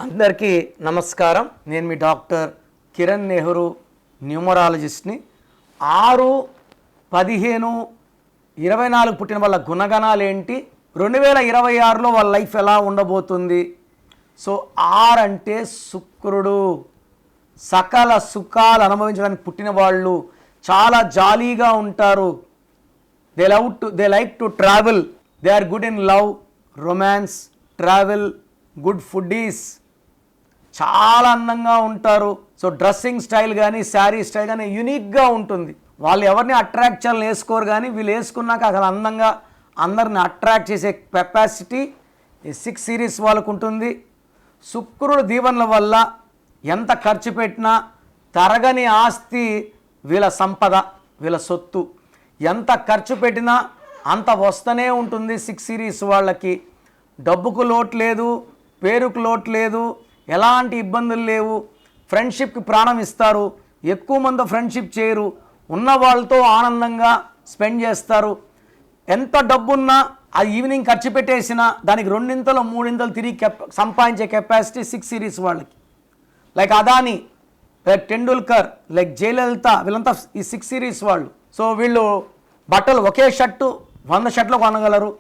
అందరికీ నమస్కారం. నేను మీ డాక్టర్ కిరణ్ నెహ్రూ, న్యూమరాలజిస్ట్ని. 6, 15, 24 పుట్టిన వాళ్ళ గుణగణాలు ఏంటి, 2026లో వాళ్ళ లైఫ్ ఎలా ఉండబోతుంది? సో 6 అంటే శుక్రుడు. సకల సుఖాలు అనుభవించడానికి పుట్టిన వాళ్ళు చాలా జాలీగా ఉంటారు. They like to travel. They are good in love, romance, travel, good foodies, చాలా అందంగా ఉంటారు. సో డ్రెస్సింగ్ స్టైల్ కానీ శారీ స్టైల్ కానీ యూనిక్గా ఉంటుంది. వాళ్ళు ఎవరిని అట్రాక్ట్ చేయాలని వేసుకోరు, కానీ వీళ్ళు వేసుకున్నాక అసలు అందంగా అందరిని అట్రాక్ట్ చేసే కెపాసిటీ ఈ 6 సిరీస్ వాళ్ళకు ఉంటుంది. శుక్రుడు దీవెనల వల్ల ఎంత ఖర్చు పెట్టినా తరగని ఆస్తి వీళ్ళ సంపద, వీళ్ళ సొత్తు. ఎంత ఖర్చు పెట్టినా అంత వస్తూనే ఉంటుంది. 6 సిరీస్ వాళ్ళకి డబ్బుకు లోటు లేదు, పేరుకు లోటు లేదు, ఎలాంటి ఇబ్బందులు లేవు. ఫ్రెండ్షిప్కి ప్రాణం ఇస్తారు. ఎక్కువ మంది ఫ్రెండ్షిప్ చేయరు. ఉన్న వాళ్ళతో ఆనందంగా స్పెండ్ చేస్తారు. ఎంత డబ్బున్నా అది ఈవినింగ్ ఖర్చు పెట్టేసినా దానికి 2 3 తిరిగి సంపాదించే కెపాసిటీ 6 సిరీస్ వాళ్ళకి. Like Adani, like Tendulkar, like Jayalalithaa, వీళ్ళంతా ఈ 6 సిరీస్ వాళ్ళు. సో వీళ్ళు బట్టలు ఒకే షర్టు 100 షర్ట్లు కొనగలరు.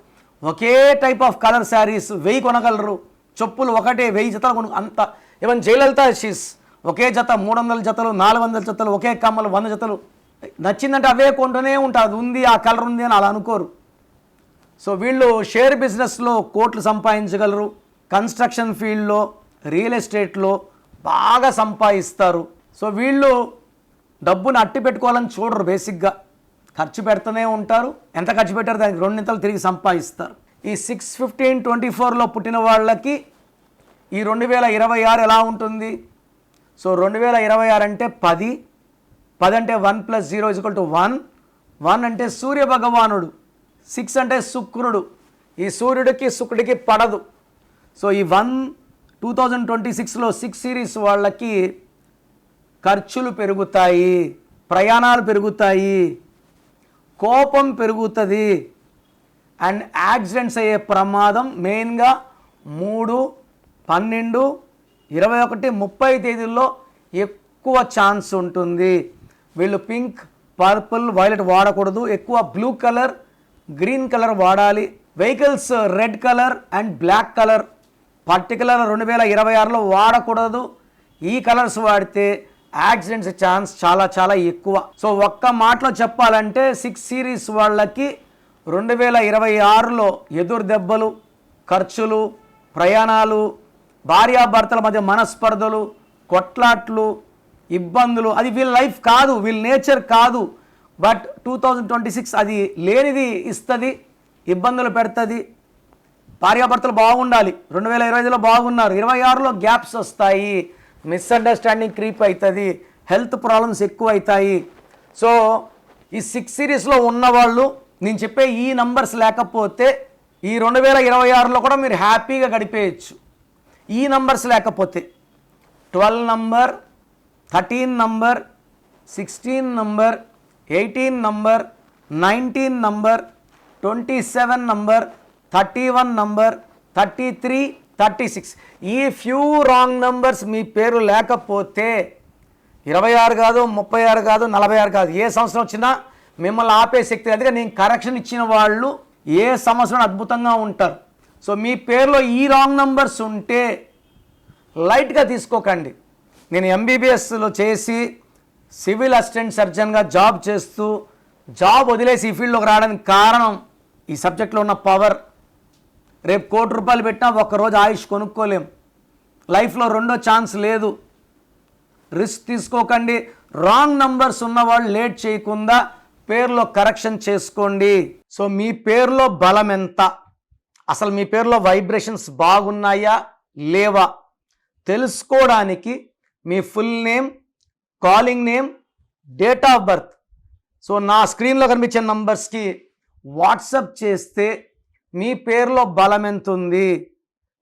ఒకే టైప్ ఆఫ్ కలర్ శారీస్ 1000 కొనగలరు. చెప్పులు ఒకటే 1000 జతలు అంత. ఈవెన్ జయలలిత షీస్ ఒకే జత 300 జతలు, 400 జతలు, ఒకే కమ్మలు 100 జతలు. నచ్చిందంటే అవే కొంటూనే ఉంటారు. అది ఉంది, ఆ కలర్ ఉంది అని అలా అనుకోరు. సో వీళ్ళు షేర్ బిజినెస్లో కోట్లు సంపాదించగలరు. కన్స్ట్రక్షన్ ఫీల్డ్లో, రియల్ ఎస్టేట్లో బాగా సంపాదిస్తారు. సో వీళ్ళు డబ్బుని అట్టి పెట్టుకోవాలని చూడరు. బేసిక్గా ఖర్చు పెడుతూనే ఉంటారు. ఎంత ఖర్చు పెట్టారు దానికి 2 తిరిగి సంపాదిస్తారు. ఈ 6, 15, 24లో పుట్టిన వాళ్ళకి ఈ 2026 ఎలా ఉంటుంది? సో 2026 అంటే 10 అంటే 1 + 0 = 1. 1 అంటే సూర్య భగవానుడు. 6 అంటే శుక్రుడు. ఈ సూర్యుడికి శుక్రుడికి పడదు. సో ఈ 2026లో 6 సిరీస్ వాళ్ళకి ఖర్చులు పెరుగుతాయి, ప్రయాణాలు పెరుగుతాయి, కోపం పెరుగుతుంది, అండ్ యాక్సిడెంట్స్ అయ్యే ప్రమాదం మెయిన్గా 3, 12, 21, 30 తేదీల్లో ఎక్కువ ఛాన్స్ ఉంటుంది. వీళ్ళు పింక్, పర్పుల్, వైలెట్ వాడకూడదు. ఎక్కువ బ్లూ కలర్, గ్రీన్ కలర్ వాడాలి. Vehicles red colour and black colour particular 2026లో వాడకూడదు. ఈ కలర్స్ వాడితే యాక్సిడెంట్స్ ఛాన్స్ చాలా చాలా ఎక్కువ. సో ఒక్క మాటలో చెప్పాలంటే 6 సిరీస్ వాళ్ళకి 2026లో ఎదురు దెబ్బలు, ఖర్చులు, ప్రయాణాలు, భార్యాభర్తల మధ్య మనస్పర్ధలు, కొట్లాట్లు, ఇబ్బందులు. అది వీళ్ళ లైఫ్ కాదు, వీళ్ళ నేచర్ కాదు. బట్ 2026 అది లేనిది ఇస్తుంది, ఇబ్బందులు పెడుతుంది. భార్యాభర్తలు బాగుండాలి. 2025లో బాగున్నారు, 26లో గ్యాప్స్ వస్తాయి, మిస్అండర్స్టాండింగ్ క్రీప్ అవుతుంది, హెల్త్ ప్రాబ్లమ్స్ ఎక్కువ అవుతాయి. సో ఈ 6 సిరీస్లో ఉన్నవాళ్ళు నేను చెప్పే ఈ నంబర్స్ లేకపోతే ఈ 2026లో కూడా మీరు హ్యాపీగా గడిపేయచ్చు. ఈ నంబర్స్ లేకపోతే 12 number, 13 number, 16 number, 18 number, 19 number, 27 number, 31 number, 33, 36 ఈ ఫ్యూ రాంగ్ నంబర్స్ మీ పేరు లేకపోతే 26 కాదు, 36 కాదు, 46 కాదు, ఏ సంవత్సరం వచ్చినా మిమ్మల్ని ఆపే శక్తి. అందుకే నేను కరెక్షన్ ఇచ్చిన వాళ్ళు ఏ సంవత్సరం అద్భుతంగా ఉంటారు. సో మీ పేరులో ఈ రాంగ్ నంబర్స్ ఉంటే లైట్గా తీసుకోకండి. నేను ఎంబీబీఎస్లో చేసి సివిల్ అసిస్టెంట్ సర్జన్గా జాబ్ చేస్తూ జాబ్ వదిలేసి ఈ ఫీల్డ్లోకి రావడానికి కారణం ఈ సబ్జెక్ట్లో ఉన్న పవర్. రేపు ₹1,00,00,000 పెట్టినా ఒక్కరోజు ఆయుష్ కొనుక్కోలేం. లైఫ్లో రెండో ఛాన్స్ లేదు. రిస్క్ తీసుకోకండి. రాంగ్ నంబర్స్ ఉన్నవాళ్ళు లేట్ చేయకుండా పేరులో కరెక్షన్ చేసుకోండి. సో మీ పేరులో బలం ఎంత, అసలు మీ పేరులో వైబ్రేషన్స్ బాగున్నాయా లేవా తెలుసుకోవడానికి మీ full name, calling name, date of birth so నా స్క్రీన్లో కనిపించే నంబర్స్కి వాట్సప్ చేస్తే మీ పేరులో బలం ఎంత ఉంది,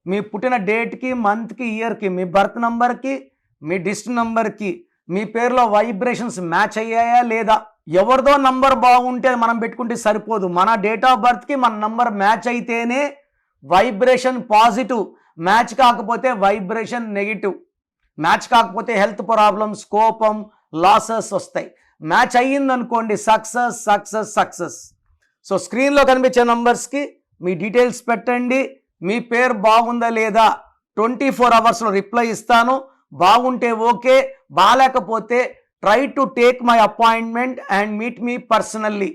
మీ పుట్టిన డేట్కి, మంత్కి, ఇయర్కి, మీ బర్త్ నంబర్కి, మీ డిస్ట్రిక్ట్ నంబర్కి మీ పేరులో వైబ్రేషన్స్ మ్యాచ్ అయ్యాయా లేదా. ఎవరిదో నంబర్ బాగుంటే మనం పెట్టుకుంటే సరిపోదు. మన డేట్ ఆఫ్ బర్త్కి మన నంబర్ మ్యాచ్ అయితేనే వైబ్రేషన్ పాజిటివ్. మ్యాచ్ కాకపోతే వైబ్రేషన్ నెగిటివ్, మ్యాచ్ కాకపోతే హెల్త్ ప్రాబ్లమ్స్, కోపం, లాసెస్ వస్తాయి. మ్యాచ్ అయ్యిందనుకోండి సక్సెస్ సక్సెస్ సక్సెస్. సో స్క్రీన్లో కనిపించే నంబర్స్కి మీ డీటెయిల్స్ పెట్టండి. మీ పేరు బాగుందా లేదా 24 అవర్స్లో రిప్లై ఇస్తాను. బాగుంటే ఓకే, బాగాలేకపోతే try to take my appointment and meet me personally.